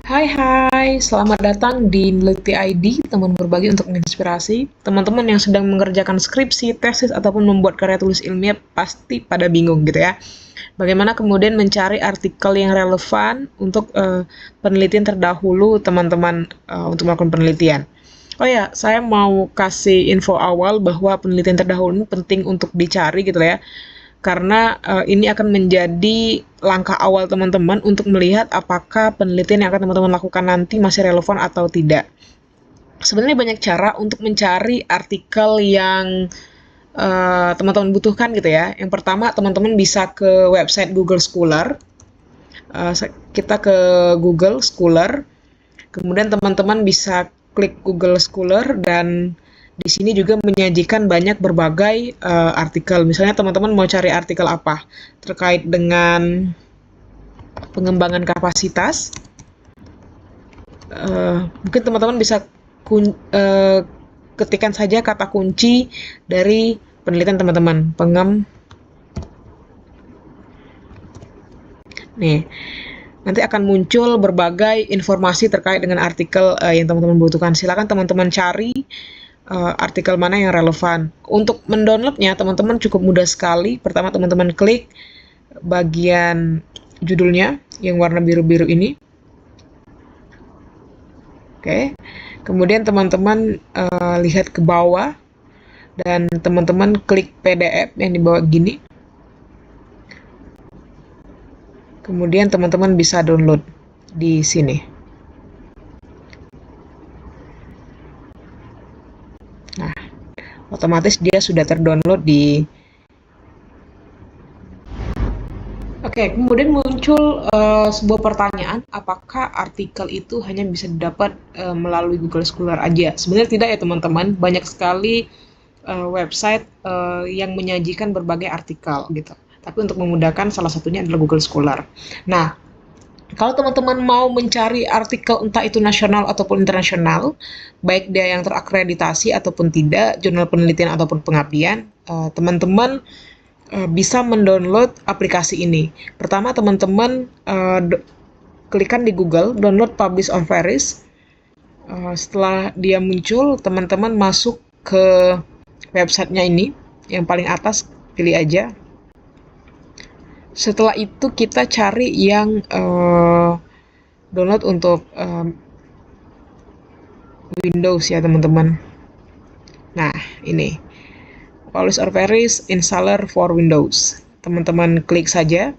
Hai, selamat datang di Neliti ID, teman berbagi untuk menginspirasi. Teman-teman yang sedang mengerjakan skripsi, tesis, ataupun membuat karya tulis ilmiah pasti pada bingung gitu ya. Bagaimana kemudian mencari artikel yang relevan untuk penelitian terdahulu teman-teman untuk melakukan penelitian. Oh ya, saya mau kasih info awal bahwa penelitian terdahulu ini penting untuk dicari gitu ya, karena ini akan menjadi langkah awal teman-teman untuk melihat apakah penelitian yang akan teman-teman lakukan nanti masih relevan atau tidak. Sebenarnya banyak cara untuk mencari artikel yang teman-teman butuhkan gitu ya. Yang pertama, teman-teman bisa ke website Google Scholar. Kita ke Google Scholar, kemudian teman-teman bisa klik Google Scholar dan di sini juga menyajikan banyak berbagai artikel. Misalnya teman-teman mau cari artikel apa terkait dengan pengembangan kapasitas, mungkin teman-teman bisa ketikkan saja kata kunci dari penelitian teman-teman. Nih, nanti akan muncul berbagai informasi terkait dengan artikel yang teman-teman butuhkan. Silakan teman-teman cari artikel mana yang relevan. Untuk mendownloadnya, teman-teman cukup mudah sekali. Pertama, teman-teman klik bagian judulnya yang warna biru-biru ini. Oke. Kemudian teman-teman lihat ke bawah dan teman-teman klik PDF yang di bawah gini. Kemudian teman-teman bisa download di sini. Nah, otomatis dia sudah terdownload di. Oke, kemudian muncul sebuah pertanyaan, apakah artikel itu hanya bisa didapat melalui Google Scholar aja? Sebenarnya tidak ya teman-teman, banyak sekali website yang menyajikan berbagai artikel gitu. Tapi untuk memudahkan, salah satunya adalah Google Scholar. Nah, kalau teman-teman mau mencari artikel entah itu nasional ataupun internasional, baik dia yang terakreditasi ataupun tidak, jurnal penelitian ataupun pengabdian, teman-teman bisa mendownload aplikasi ini. Pertama, teman-teman klikkan di Google, download Publish on Paris. Setelah dia muncul, teman-teman masuk ke websitenya ini, yang paling atas, pilih aja. Setelah itu kita cari yang download untuk Windows ya teman-teman. Nah, ini Publish on Paris Installer for Windows. Teman-teman klik saja,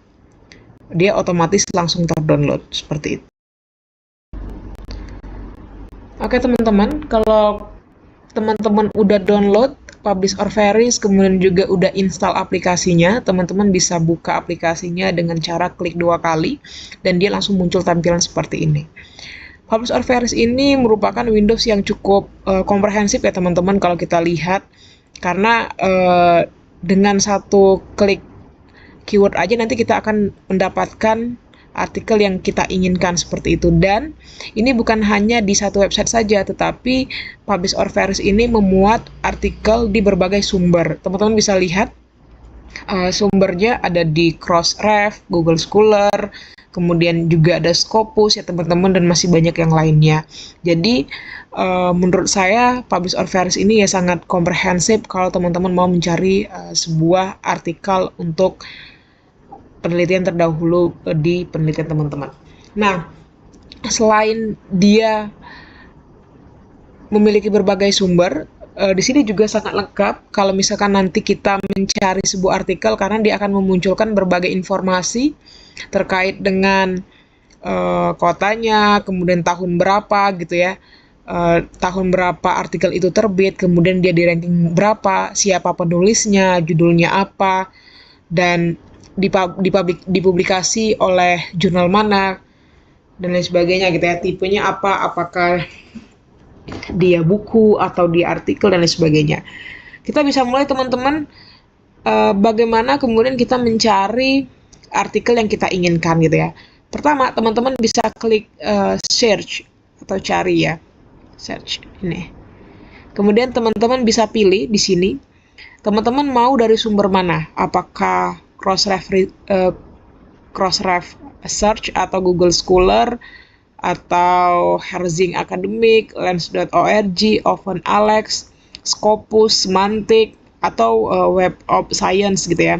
dia otomatis langsung terdownload seperti itu. Oke teman-teman, kalau teman-teman udah download Publish or Paris, kemudian juga udah install aplikasinya, teman-teman bisa buka aplikasinya dengan cara klik 2 kali, dan dia langsung muncul tampilan seperti ini. Publish or Paris ini merupakan Windows yang cukup komprehensif ya teman-teman kalau kita lihat, karena dengan satu klik keyword aja nanti kita akan mendapatkan artikel yang kita inginkan seperti itu. Dan ini bukan hanya di satu website saja, tetapi Publish or Paris ini memuat artikel di berbagai sumber. Teman-teman bisa lihat sumbernya ada di Crossref, Google Scholar, kemudian juga ada Scopus ya teman-teman, dan masih banyak yang lainnya. Jadi menurut saya Publish or Paris ini ya sangat komprehensif kalau teman-teman mau mencari sebuah artikel untuk penelitian terdahulu di penelitian teman-teman. Nah, selain dia memiliki berbagai sumber, di sini juga sangat lengkap kalau misalkan nanti kita mencari sebuah artikel, karena dia akan memunculkan berbagai informasi terkait dengan kotanya, kemudian tahun berapa gitu ya, tahun berapa artikel itu terbit, kemudian dia di ranking berapa, siapa penulisnya, judulnya apa, dan dipublikasi oleh jurnal mana, dan lain sebagainya gitu ya, tipenya apa, apakah dia buku atau dia artikel dan lain sebagainya. Kita bisa mulai teman-teman bagaimana kemudian kita mencari artikel yang kita inginkan gitu ya. Pertama, teman-teman bisa klik search atau cari ya, search ini. Kemudian teman-teman bisa pilih di sini, teman-teman mau dari sumber mana, apakah Crossref Search atau Google Scholar atau Herzing Academic, Lens.org, Open Alex, Scopus, Semantic, atau Web of Science gitu ya.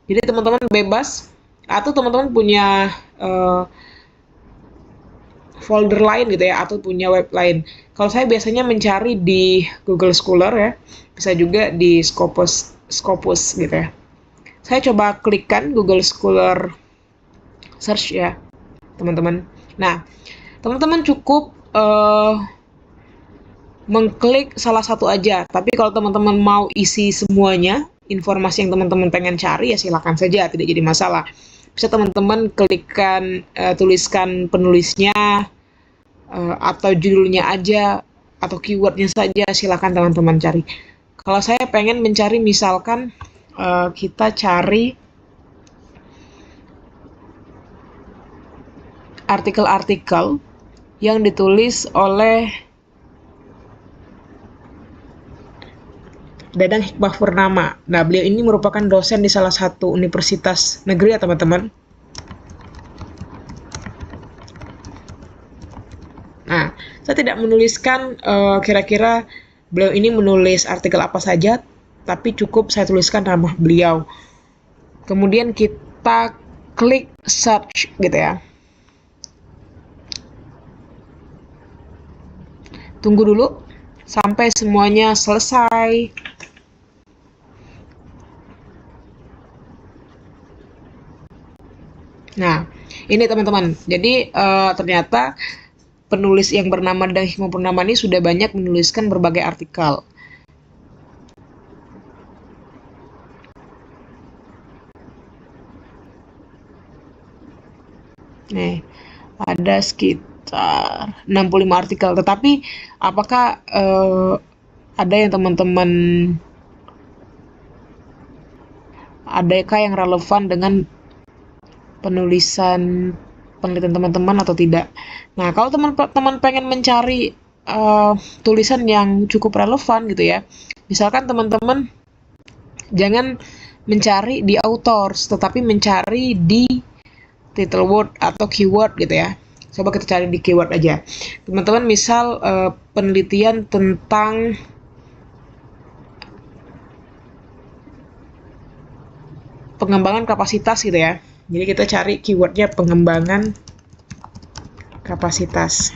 Jadi teman-teman bebas, atau teman-teman punya folder lain gitu ya, atau punya web lain. Kalau saya biasanya mencari di Google Scholar ya, bisa juga di Scopus gitu ya. Saya coba klikkan Google Scholar search ya, teman-teman. Nah, teman-teman cukup mengklik salah satu aja. Tapi kalau teman-teman mau isi semuanya, informasi yang teman-teman pengen cari ya silakan saja, tidak jadi masalah. Bisa teman-teman klikkan, tuliskan penulisnya, atau judulnya aja, atau keywordnya saja, silakan teman-teman cari. Kalau saya pengen mencari misalkan kita cari artikel-artikel yang ditulis oleh Dadang Hikmah Purnama. Nah, beliau ini merupakan dosen di salah satu universitas negeri ya teman-teman. Nah, saya tidak menuliskan kira-kira beliau ini menulis artikel apa saja, tapi cukup saya tuliskan nama beliau. Kemudian kita klik search gitu ya. Tunggu dulu sampai semuanya selesai. Nah, ini teman-teman. Jadi ternyata penulis yang bernama Dadang Hikmah Purnama ini sudah banyak menuliskan berbagai artikel. Nih, ada sekitar 65 artikel. Tetapi apakah ada yang teman-teman, adakah yang relevan dengan penulisan penelitian teman-teman atau tidak? Nah, kalau teman-teman pengen mencari tulisan yang cukup relevan gitu ya, misalkan teman-teman jangan mencari di authors, tetapi mencari di title word atau keyword gitu ya. Coba kita cari di keyword aja. Teman-teman misal penelitian tentang pengembangan kapasitas gitu ya. Jadi kita cari keywordnya pengembangan kapasitas.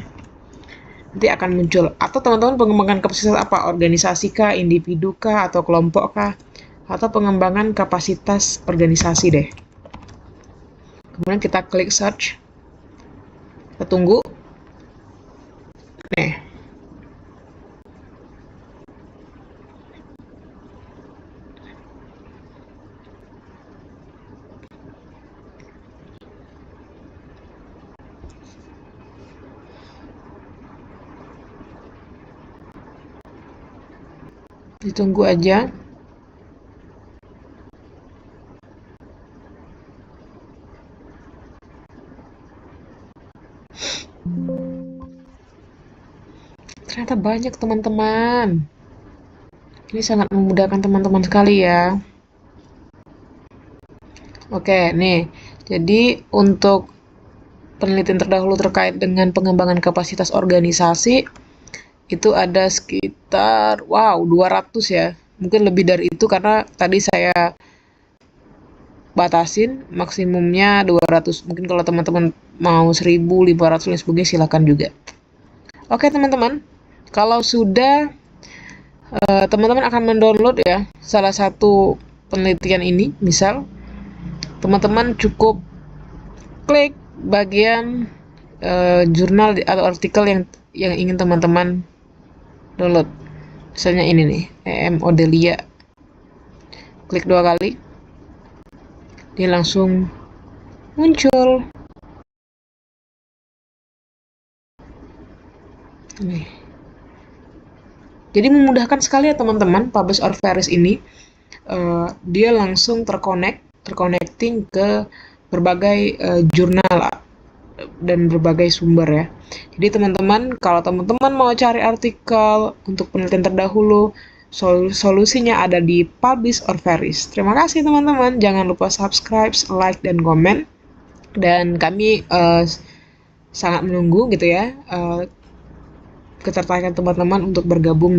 Nanti akan muncul. Atau teman-teman pengembangan kapasitas apa? Organisasi kah, individu kah, atau kelompok kah? Atau pengembangan kapasitas organisasi deh. Kemudian kita klik search. Kita tunggu. Nih. Ditunggu aja. Ternyata banyak teman-teman. Ini sangat memudahkan teman-teman sekali ya. Oke, nih. Jadi untuk penelitian terdahulu terkait dengan pengembangan kapasitas organisasi itu ada sekitar 200 ya. Mungkin lebih dari itu karena tadi saya batasin maksimumnya 200. Mungkin kalau teman-teman mau 1.500 dan sebagainya silakan juga. Oke, teman-teman. Kalau sudah teman-teman akan mendownload ya salah satu penelitian ini, misal teman-teman cukup klik bagian jurnal atau artikel yang ingin teman-teman download. Misalnya ini nih, EM Odelia. Klik 2 kali. Dia langsung muncul. Nih. Jadi memudahkan sekali ya teman-teman, Publish or Vary ini. Dia langsung terconnecting ke berbagai jurnal dan berbagai sumber ya. Jadi teman-teman, kalau teman-teman mau cari artikel untuk penelitian terdahulu, solusinya ada di Publish or Vary. Terima kasih teman-teman. Jangan lupa subscribe, like, dan komen. Dan kami sangat menunggu gitu ya ketertarikan teman-teman untuk bergabung